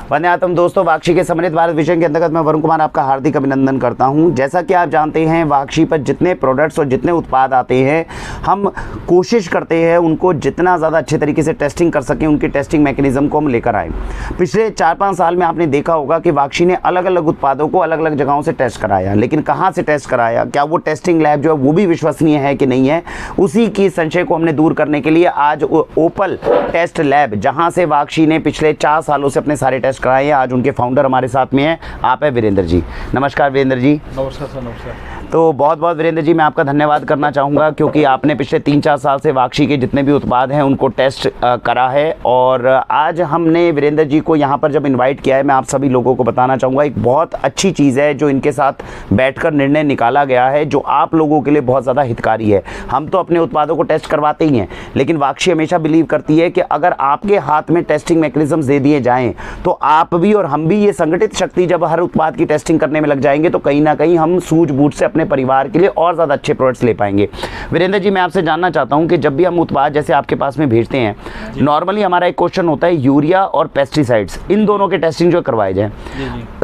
वंदे मातरम दोस्तों, वाक्षी के समृद्ध भारत विजन के अंतर्गत मैं वरुण कुमार आपका हार्दिक अभिनंदन करता हूं। जैसा कि आप जानते हैं, वाक्षी पर जितने प्रोडक्ट्स और जितने उत्पाद आते हैं, हम कोशिश करते हैं उनको जितना ज़्यादा अच्छे तरीके से टेस्टिंग कर सकें, उनकी टेस्टिंग मैकेनिज्म को हम लेकर आएँ। पिछले 4-5 साल में आपने देखा होगा कि वाक्षी ने अलग अलग उत्पादों को अलग अलग जगहों से टेस्ट कराया, लेकिन कहाँ से टेस्ट कराया, क्या वो टेस्टिंग लैब जो है वो भी विश्वसनीय है कि नहीं है, उसी की संशय को हमने दूर करने के लिए आज ओपल टेस्ट लैब, जहाँ से वाक्षी ने पिछले 4 सालों से अपने सारे टेस्ट कराए हैं, आज उनके फाउंडर हमारे साथ में हैं। आप है वीरेंद्र जी। नमस्कार वीरेंद्र जी। नमस्कार सर। नमस्कार। तो बहुत बहुत वीरेंद्र जी, मैं आपका धन्यवाद करना चाहूँगा क्योंकि आपने पिछले 3-4 साल से वाक्षी के जितने भी उत्पाद हैं उनको टेस्ट करा है। और आज हमने वीरेंद्र जी को यहाँ पर जब इनवाइट किया है, मैं आप सभी लोगों को बताना चाहूँगा, एक बहुत अच्छी चीज़ है जो इनके साथ बैठकर निर्णय निकाला गया है, जो आप लोगों के लिए बहुत ज़्यादा हितकारी है। हम तो अपने उत्पादों को टेस्ट करवाते ही हैं, लेकिन वाक्षी हमेशा बिलीव करती है कि अगर आपके हाथ में टेस्टिंग मैकेनिज्म दे दिए जाएँ तो आप भी और हम भी, ये संगठित शक्ति जब हर उत्पाद की टेस्टिंग करने में लग जाएंगे तो कहीं ना कहीं हम सूझबूझ से अपने परिवार के लिए और ज़्यादा अच्छे प्रोडक्ट्स ले पाएंगे। वीरेंद्र जी, मैं आपसे जानना चाहता हूं कि जब भी हम उत्पाद जैसे आपके पास में भेजते हैं, नॉर्मली हमारा एक क्वेश्चन होता है यूरिया और पेस्टिसाइड्स, इन दोनों के टेस्टिंग जो करवाए जाए।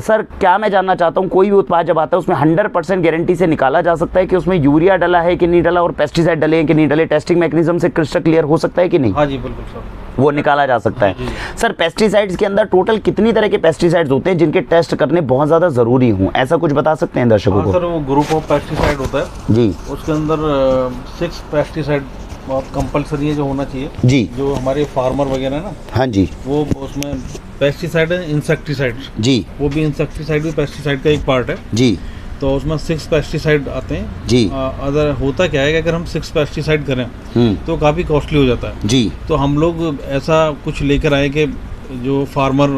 सर, क्या मैं जानना चाहता हूँ, कोई भी उत्पाद जब आता है उसमें 100% गारंटी से निकाला जा सकता है कि उसमें यूरिया डला है कि नहीं डला और पेस्टिसाइड डले हैं कि नहीं डले, टेस्टिंग मैकेनिज्म से क्रिस्टल क्लियर हो सकता है कि नहीं? हाँ जी, बिल्कुल सर, वो निकाला जा सकता है। सर, पेस्टिसाइड्स के अंदर टोटल कितनी तरह के पेस्टिसाइड्स होते हैं जिनके टेस्ट करने बहुत ज़्यादा ज़रूरी हों, ऐसा कुछ बता सकते हैं दर्शकों को? सर, वो ग्रुप ऑफ पेस्टिसाइड होता है जी, उसके अंदर 6 पेस्टिसाइड बहुत कंपलसरी है जो होना चाहिए जी, जो हमारे फार्मर वगैरह है ना। हाँ जी, वो उसमें पेस्टिसाइड है, इंसेक्टिसाइड जी, वो भी इंसेक्टिसाइड भी पेस्टिसाइड का एक पार्ट है जी, तो उसमें 6 पेस्टिसाइड आते हैं जी। अगर होता क्या है कि अगर हम 6 पेस्टिसाइड करें तो काफ़ी कॉस्टली हो जाता है जी। तो हम लोग ऐसा कुछ लेकर आए कि जो फार्मर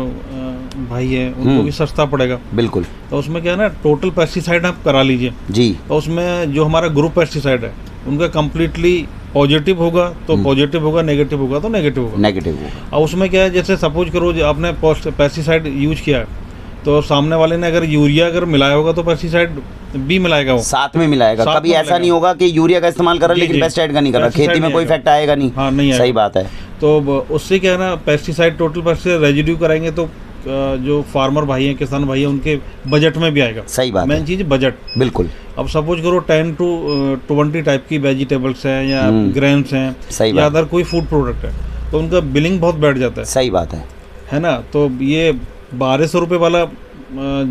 भाई है उनको भी सस्ता पड़ेगा। बिल्कुल। तो उसमें क्या है ना, टोटल पेस्टिसाइड आप करा लीजिए जी। तो उसमें जो हमारा ग्रुप पेस्टिसाइड है उनका कम्प्लीटली पॉजिटिव होगा तो पॉजिटिव होगा, नेगेटिव होगा तो नेगेटिव होगा। नेगेटिव होगा। और उसमें क्या है, जैसे सपोज करो जो आपने पेस्टिसाइड यूज किया है तो सामने वाले ने अगर यूरिया अगर मिलाया होगा तो पेस्टिसाइड भी मिलाएगा, वो साथ में मिलाएगा। कभी ऐसा नहीं होगा कि यूरिया का इस्तेमाल कर रहा है लेकिन पेस्टिसाइड का नहीं कर रहा, खेती में कोई इफेक्ट आएगा नहीं। हाँ, नहीं, सही बात है। तो उससे क्या है ना, पेस्टिसाइड टोटल पेस्टिसाइड रेजिड्यू कराएंगे तो जो फार्मर भाई हैं, किसान भाई हैं, उनके बजट में भी आएगा। सही बात, मेन चीज़ बजट। बिल्कुल। अब सपोज करो 10 to 20 टाइप की वेजिटेबल्स हैं या ग्रेन्स हैं या अदर कोई फूड प्रोडक्ट है तो उनका बिलिंग बहुत बैठ जाता है। सही बात है ना। तो ये 1200 रुपये वाला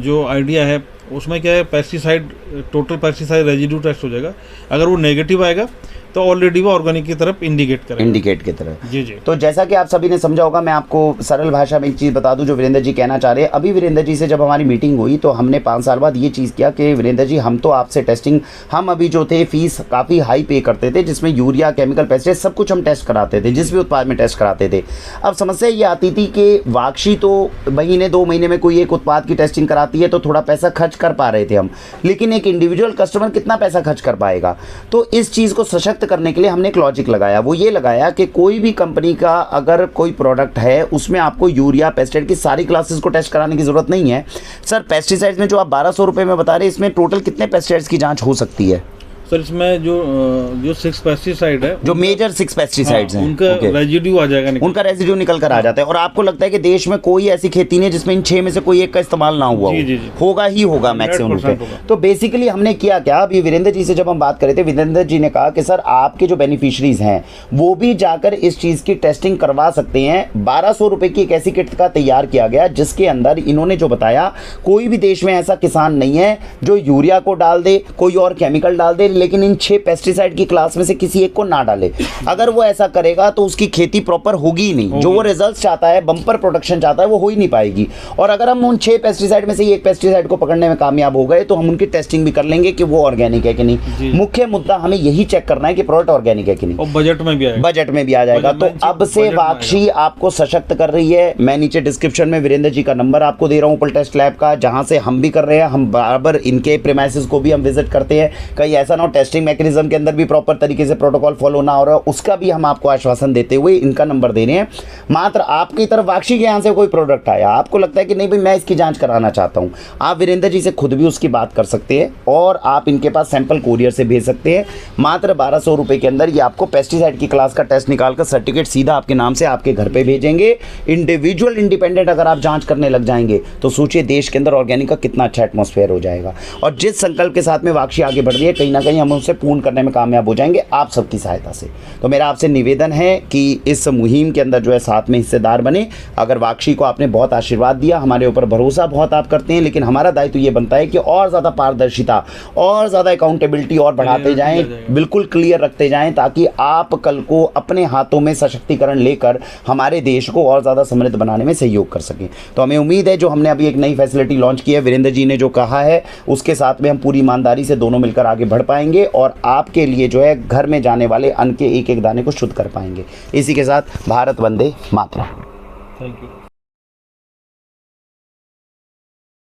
जो आइडिया है उसमें क्या है, pesticide total pesticide residue test हो जाएगा। अगर वो नेगेटिव आएगा तो ऑलरेडी वो ऑर्गेनिक की तरफ इंडिकेट करेगा। इंडिकेट की तरफ। जी जी। तो जैसा कि आप सभी ने समझा होगा, मैं आपको सरल भाषा में एक चीज़ बता दूं जो वीरेंद्र जी कहना चाह रहे हैं। अभी वीरेंद्र जी से जब हमारी मीटिंग हुई तो हमने 5 साल बाद ये चीज़ किया कि वीरेंद्र जी, हम तो आपसे टेस्टिंग, हम अभी जो थे फीस काफ़ी हाई पे करते थे, जिसमें यूरिया, केमिकल, पेस्टिसाइड सब कुछ हम टेस्ट कराते थे, जिस भी उत्पाद में टेस्ट कराते थे। अब समस्या ये आती थी कि वाक्षी तो महीने 2 महीने में कोई एक उत्पाद की टेस्टिंग कराती है तो थोड़ा पैसा खर्च कर पा रहे थे हम, लेकिन एक इंडिविजुअल कस्टमर कितना पैसा खर्च कर पाएगा? तो इस चीज़ को सशक्त करने के लिए हमने लॉजिक लगाया। वो ये लगाया कि कोई भी कंपनी का अगर कोई प्रोडक्ट है उसमें आपको यूरिया, पेस्टिसाइड की सारी क्लासेस को टेस्ट कराने की जरूरत नहीं है। सर, पेस्टिसाइड्स में जो आप 1200 रुपये में बता रहे हैं, इसमें टोटल कितने पेस्टिसाइड्स की जांच हो सकती है? सर, इसमें जो 6 पेस्टिसाइड है, जो मेजर 6 पेस्टिसाइड्स हैं, उनका रेजिड्यू आ जाएगा, उनका रेजिड्यू निकल कर आ जाता है। और आपको लगता है कि देश में कोई ऐसी खेती नहीं है जिसमें इन 6 में से कोई एक का इस्तेमाल ना हुआ हो? होगा ही होगा मैक्सिमम पे। तो बेसिकली हमने किया क्या, अभी वीरेंद्र जी से जब हम बात कर रहे थे, वीरेंद्र जी ने कहा कि सर, आपके जो बेनिफिशरीज हैं वो भी जाकर इस चीज़ की टेस्टिंग करवा सकते हैं। 1200 रुपये की एक ऐसी किट का तैयार किया गया जिसके अंदर इन्होंने जो बताया, कोई भी देश में ऐसा किसान नहीं है जो यूरिया को डाल दे, कोई और केमिकल डाल दे, लेकिन इन 6 पेस्टिसाइड की क्लास में से किसी एक को ना डाले। अगर वो ऐसा करेगा तो उसकी खेती प्रॉपर होगी ही नहीं। जो वो रिजल्ट चाहता है, बम्पर प्रोडक्शन चाहता है, वो हो ही नहीं पाएगी। और अगर हम उन 6 पेस्टिसाइड में से एक पेस्टिसाइड को पकड़ने में कामयाब हो गए तो हम उनकी टेस्टिंग भी कर लेंगे कि वो ऑर्गेनिक है कि नहीं। मुख्य मुद्दा हमें यही चेक करना है कि प्रोडक्ट ऑर्गेनिक है कि नहीं। और बजट में भी आएगा। बजट में भी आ जाएगा। तो अब से वाक्षी आपको सशक्त कर रही है। मैं नीचे डिस्क्रिप्शन में वीरेंद्र जी का नंबर आपको दे रहा हूँ, ओपल टेस्ट लैब का, जहां से हम भी कर रहे हैं। हम बराबर इनके प्रीमाइसेस को भी हम विजिट करते हैं। कहीं ऐसा ना और टेस्टिंग मैकेनिज्म के अंदर भी प्रॉपर तरीके से प्रोटोकॉल फॉलो ना हो रहा है, उसका भी हम आपको आश्वासन देते हुए इनका नंबर दे रहे हैं। मात्र आपकी तरफ वाक्षी के यहाँ से कोई प्रोडक्ट आया, आपको लगता है कि नहीं भाई मैं इसकी जांच कराना चाहता हूँ, आप वीरेंद्र जी से खुद भी उसकी बात कर सकते हैं और आप इनके पास सैंपल कोरियर से भेज सकते हैं। मात्र 1200 रुपये के अंदर ये आपको पेस्टिसाइड की क्लास का टेस्ट निकालकर सर्टिफिकेट सीधा आपके नाम से आपके घर पे भेजेंगे। इंडिविजुअल इंडिपेंडेंट अगर आप जांच करने लग जाएंगे तो सोचिए देश के अंदर ऑर्गेनिक का कितना अच्छा एटमॉस्फेयर हो जाएगा। और जिस संकल्प के साथ में वाक्षी आगे बढ़ रही है, कहीं ना कहीं हम उसे पूर्ण करने में कामयाब हो जाएंगे आप सबकी सहायता से। तो मेरा आपसे निवेदन है कि इस मुहिम के अंदर जो है साथ में हिस्सेदार बने। अगर वाक्षी को आपने बहुत आशीर्वाद दिया, हमारे ऊपर भरोसा बहुत आप करते हैं, लेकिन हमारा दायित्व ये बनता है कि और ज़्यादा पारदर्शिता और ज़्यादा अकाउंटेबिलिटी और बढ़ाते जाएं, बिल्कुल क्लियर रखते जाएं, ताकि आप कल को अपने हाथों में सशक्तिकरण लेकर हमारे देश को और ज़्यादा समृद्ध बनाने में सहयोग कर सकें। तो हमें उम्मीद है जो हमने अभी एक नई फैसिलिटी लॉन्च की है, वीरेंद्र जी ने जो कहा है उसके साथ में हम पूरी ईमानदारी से दोनों मिलकर आगे बढ़ पाएंगे और आपके लिए जो है घर में जाने वाले अन्न के एक एक दाने को शुद्ध कर पाएंगे। इसी के साथ भारत वंदे मातरम। Thank you.